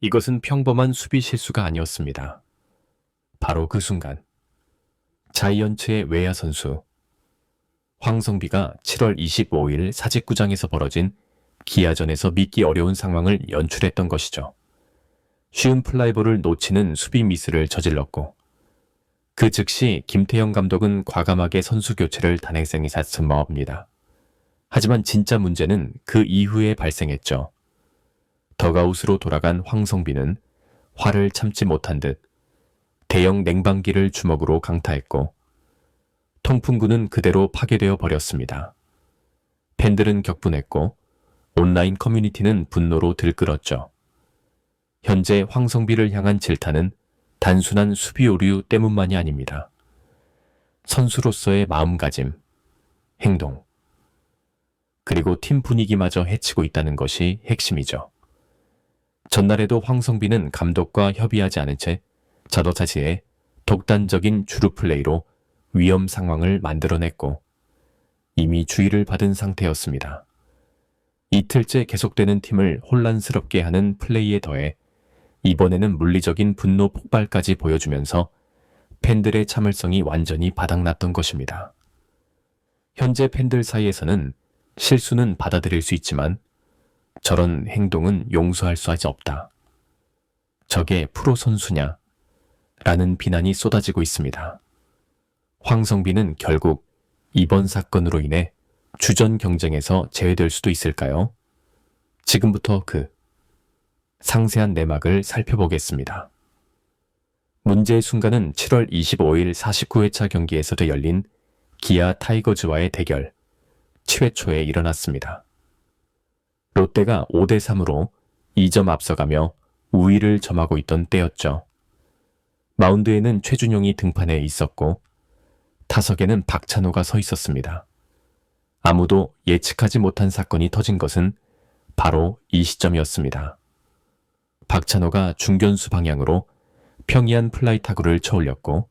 이것은 평범한 수비 실수가 아니었습니다. 바로 그 순간 자이언츠의 외야 선수 황성비가 7월 25일 사직구장에서 벌어진 기아전에서 믿기 어려운 상황을 연출했던 것이죠. 쉬운 플라이볼을 놓치는 수비 미스를 저질렀고 그 즉시 김태형 감독은 과감하게 선수 교체를 단행성이 샀습니다. 하지만 진짜 문제는 그 이후에 발생했죠. 덕아웃으로 돌아간 황성비는 화를 참지 못한 듯 대형 냉방기를 주먹으로 강타했고 통풍구는 그대로 파괴되어 버렸습니다. 팬들은 격분했고 온라인 커뮤니티는 분노로 들끓었죠. 현재 황성비를 향한 질타는 단순한 수비 오류 때문만이 아닙니다. 선수로서의 마음가짐, 행동, 그리고 팀 분위기마저 해치고 있다는 것이 핵심이죠. 전날에도 황성비는 감독과 협의하지 않은 채 자도사지에 독단적인 주루 플레이로 위험 상황을 만들어냈고 이미 주의를 받은 상태였습니다. 이틀째 계속되는 팀을 혼란스럽게 하는 플레이에 더해 이번에는 물리적인 분노 폭발까지 보여주면서 팬들의 참을성이 완전히 바닥났던 것입니다. 현재 팬들 사이에서는 실수는 받아들일 수 있지만 저런 행동은 용서할 수 없다. 저게 프로 선수냐? 라는 비난이 쏟아지고 있습니다. 황성비는 결국 이번 사건으로 인해 주전 경쟁에서 제외될 수도 있을까요? 지금부터 그 상세한 내막을 살펴보겠습니다. 문제의 순간은 7월 25일 49회차 경기에서도 열린 기아 타이거즈와의 대결 7회 초에 일어났습니다. 롯데가 5대3으로 2점 앞서가며 우위를 점하고 있던 때였죠. 마운드에는 최준용이 등판해 있었고 타석에는 박찬호가 서 있었습니다. 아무도 예측하지 못한 사건이 터진 것은 바로 이 시점이었습니다. 박찬호가 중견수 방향으로 평이한 플라이 타구를 쳐올렸고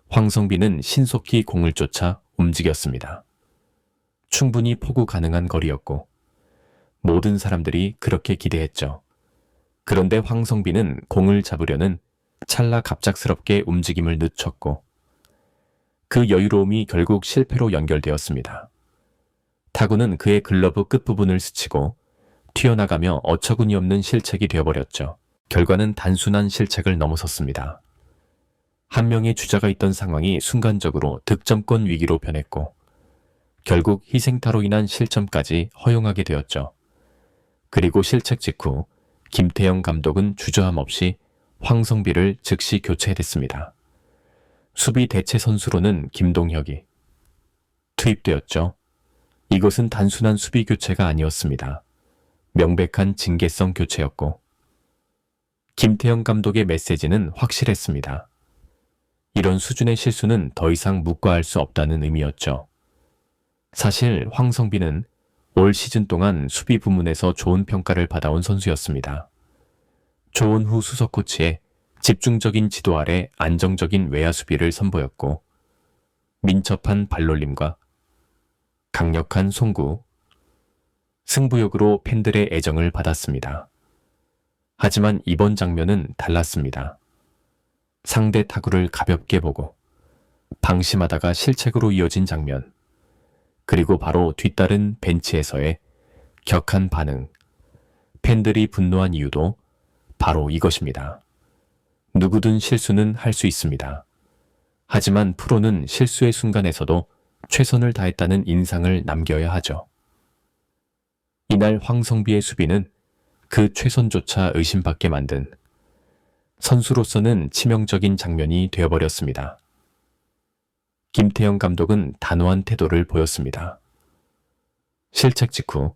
황성비는 신속히 공을 쫓아 움직였습니다. 충분히 포구 가능한 거리였고 모든 사람들이 그렇게 기대했죠. 그런데 황성비는 공을 잡으려는 찰나 갑작스럽게 움직임을 늦췄고 그 여유로움이 결국 실패로 연결되었습니다. 타구는 그의 글러브 끝부분을 스치고 튀어나가며 어처구니 없는 실책이 되어버렸죠. 결과는 단순한 실책을 넘어섰습니다. 한 명의 주자가 있던 상황이 순간적으로 득점권 위기로 변했고 결국 희생타로 인한 실점까지 허용하게 되었죠. 그리고 실책 직후 김태형 감독은 주저함 없이 황성비를 즉시 교체했습니다. 수비 대체 선수로는 김동혁이 투입되었죠. 이것은 단순한 수비 교체가 아니었습니다. 명백한 징계성 교체였고 김태형 감독의 메시지는 확실했습니다. 이런 수준의 실수는 더 이상 묵과할 수 없다는 의미였죠. 사실 황성비는 올 시즌 동안 수비 부문에서 좋은 평가를 받아온 선수였습니다. 조은후 수석 코치의 집중적인 지도 아래 안정적인 외야 수비를 선보였고 민첩한 발놀림과 강력한 송구, 승부욕으로 팬들의 애정을 받았습니다. 하지만 이번 장면은 달랐습니다. 상대 타구를 가볍게 보고 방심하다가 실책으로 이어진 장면, 그리고 바로 뒤따른 벤치에서의 격한 반응, 팬들이 분노한 이유도 바로 이것입니다. 누구든 실수는 할 수 있습니다. 하지만 프로는 실수의 순간에서도 최선을 다했다는 인상을 남겨야 하죠. 이날 황성비의 수비는 그 최선조차 의심받게 만든 선수로서는 치명적인 장면이 되어버렸습니다. 김태형 감독은 단호한 태도를 보였습니다. 실책 직후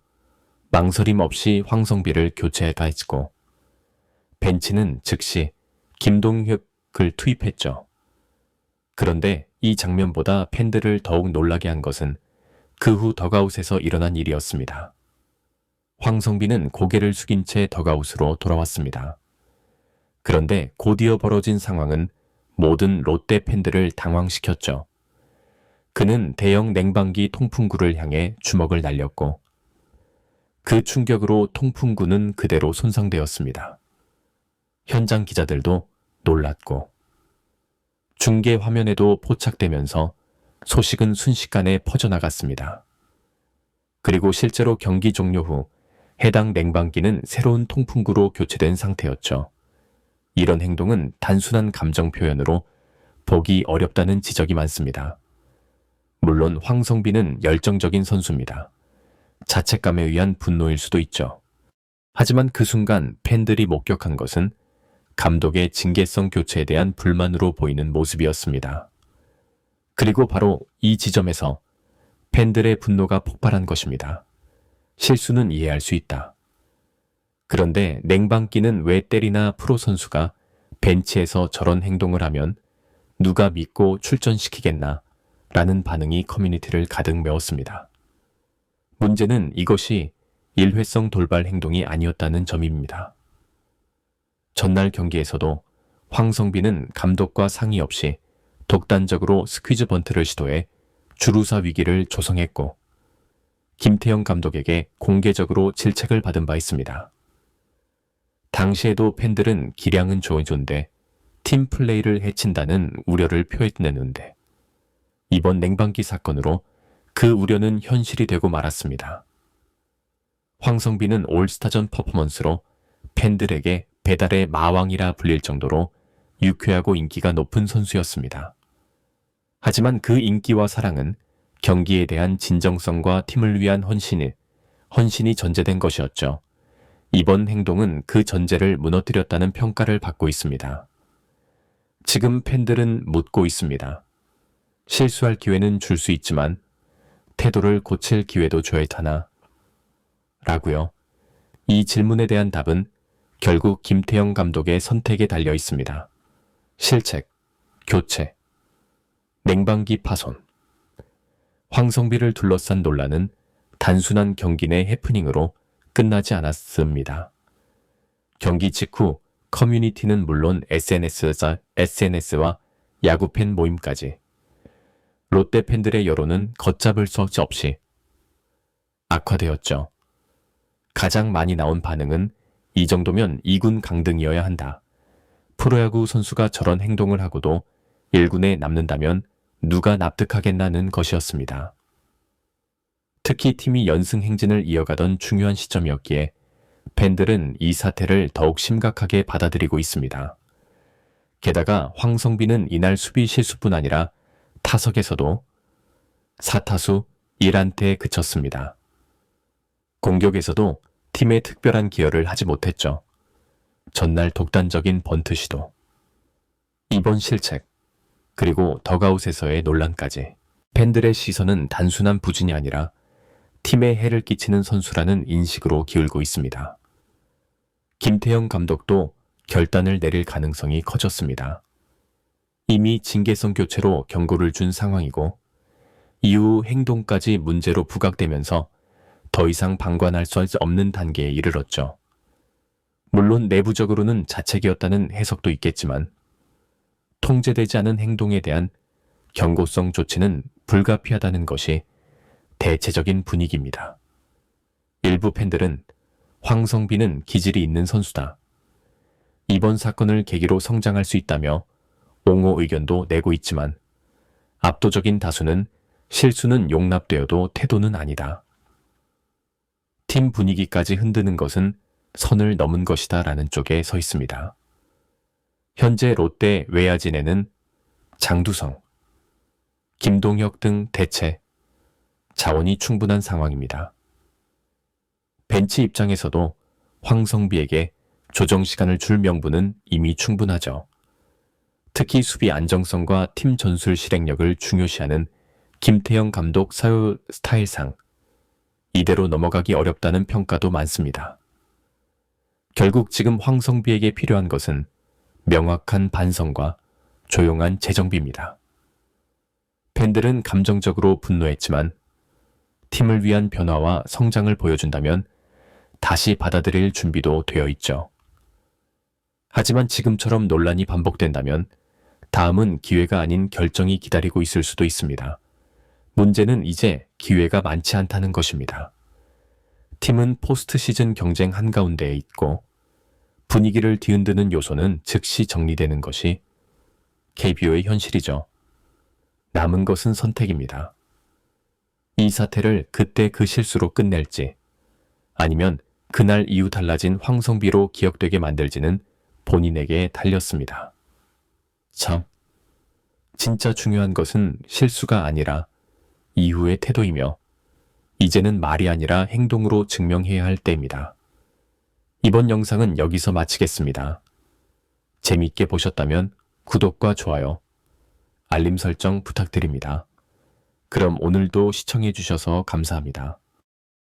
망설임 없이 황성비를 교체했고 벤치는 즉시 김동혁을 투입했죠. 그런데 이 장면보다 팬들을 더욱 놀라게 한 것은 그 후 덕아웃에서 일어난 일이었습니다. 황성비는 고개를 숙인 채 덕아웃으로 돌아왔습니다. 그런데 곧이어 벌어진 상황은 모든 롯데 팬들을 당황시켰죠. 그는 대형 냉방기 통풍구를 향해 주먹을 날렸고 그 충격으로 통풍구는 그대로 손상되었습니다. 현장 기자들도 놀랐고 중계 화면에도 포착되면서 소식은 순식간에 퍼져나갔습니다. 그리고 실제로 경기 종료 후 해당 냉방기는 새로운 통풍구로 교체된 상태였죠. 이런 행동은 단순한 감정 표현으로 보기 어렵다는 지적이 많습니다. 물론 황성빈은 열정적인 선수입니다. 자책감에 의한 분노일 수도 있죠. 하지만 그 순간 팬들이 목격한 것은 감독의 징계성 교체에 대한 불만으로 보이는 모습이었습니다. 그리고 바로 이 지점에서 팬들의 분노가 폭발한 것입니다. 실수는 이해할 수 있다. 그런데 냉방기는 왜 때리나 프로 선수가 벤치에서 저런 행동을 하면 누가 믿고 출전시키겠나 라는 반응이 커뮤니티를 가득 메웠습니다. 문제는 이것이 일회성 돌발 행동이 아니었다는 점입니다. 전날 경기에서도 황성빈은 감독과 상의 없이 독단적으로 스퀴즈 번트를 시도해 주루사 위기를 조성했고 김태형 감독에게 공개적으로 질책을 받은 바 있습니다. 당시에도 팬들은 기량은 좋은데 팀 플레이를 해친다는 우려를 표했는데 이번 냉방기 사건으로 그 우려는 현실이 되고 말았습니다. 황성빈은 올스타전 퍼포먼스로 팬들에게 배달의 마왕이라 불릴 정도로 유쾌하고 인기가 높은 선수였습니다. 하지만 그 인기와 사랑은 경기에 대한 진정성과 팀을 위한 헌신이 전제된 것이었죠. 이번 행동은 그 전제를 무너뜨렸다는 평가를 받고 있습니다. 지금 팬들은 묻고 있습니다. 실수할 기회는 줄 수 있지만 태도를 고칠 기회도 줘야 하나? 라고요. 이 질문에 대한 답은 결국 김태형 감독의 선택에 달려 있습니다. 실책, 교체, 냉방기 파손. 황성빈을 둘러싼 논란은 단순한 경기 내 해프닝으로 끝나지 않았습니다. 경기 직후 커뮤니티는 물론 SNS와 야구팬 모임까지 롯데 팬들의 여론은 걷잡을 수 없이 악화되었죠. 가장 많이 나온 반응은 이 정도면 2군 강등이어야 한다. 프로야구 선수가 저런 행동을 하고도 1군에 남는다면 누가 납득하겠나는 것이었습니다. 특히 팀이 연승 행진을 이어가던 중요한 시점이었기에 팬들은 이 사태를 더욱 심각하게 받아들이고 있습니다. 게다가 황성빈은 이날 수비 실수뿐 아니라 타석에서도 4타수 1안타에 그쳤습니다. 공격에서도 팀에 특별한 기여를 하지 못했죠. 전날 독단적인 번트 시도, 이번 실책, 그리고 덕아웃에서의 논란까지 팬들의 시선은 단순한 부진이 아니라 팀에 해를 끼치는 선수라는 인식으로 기울고 있습니다. 김태형 감독도 결단을 내릴 가능성이 커졌습니다. 이미 징계성 교체로 경고를 준 상황이고 이후 행동까지 문제로 부각되면서 더 이상 방관할 수 없는 단계에 이르렀죠. 물론 내부적으로는 자책이었다는 해석도 있겠지만 통제되지 않은 행동에 대한 경고성 조치는 불가피하다는 것이 대체적인 분위기입니다. 일부 팬들은 황성빈은 기질이 있는 선수다. 이번 사건을 계기로 성장할 수 있다며 옹호 의견도 내고 있지만 압도적인 다수는 실수는 용납되어도 태도는 아니다. 팀 분위기까지 흔드는 것은 선을 넘은 것이다 라는 쪽에 서 있습니다. 현재 롯데 외야진에는 장두성, 김동혁 등 대체 자원이 충분한 상황입니다. 벤치 입장에서도 황성비에게 조정 시간을 줄 명분은 이미 충분하죠. 특히 수비 안정성과 팀 전술 실행력을 중요시하는 김태형 감독 사유 스타일상 이대로 넘어가기 어렵다는 평가도 많습니다. 결국 지금 황성비에게 필요한 것은 명확한 반성과 조용한 재정비입니다. 팬들은 감정적으로 분노했지만 팀을 위한 변화와 성장을 보여준다면 다시 받아들일 준비도 되어 있죠. 하지만 지금처럼 논란이 반복된다면 다음은 기회가 아닌 결정이 기다리고 있을 수도 있습니다. 문제는 이제 기회가 많지 않다는 것입니다. 팀은 포스트 시즌 경쟁 한가운데에 있고 분위기를 뒤흔드는 요소는 즉시 정리되는 것이 KBO의 현실이죠. 남은 것은 선택입니다. 이 사태를 그때 그 실수로 끝낼지, 아니면 그날 이후 달라진 황성비로 기억되게 만들지는 본인에게 달렸습니다. 참, 진짜 중요한 것은 실수가 아니라 이후의 태도이며, 이제는 말이 아니라 행동으로 증명해야 할 때입니다. 이번 영상은 여기서 마치겠습니다. 재미있게 보셨다면 구독과 좋아요, 알림 설정 부탁드립니다. 그럼 오늘도 시청해 주셔서 감사합니다.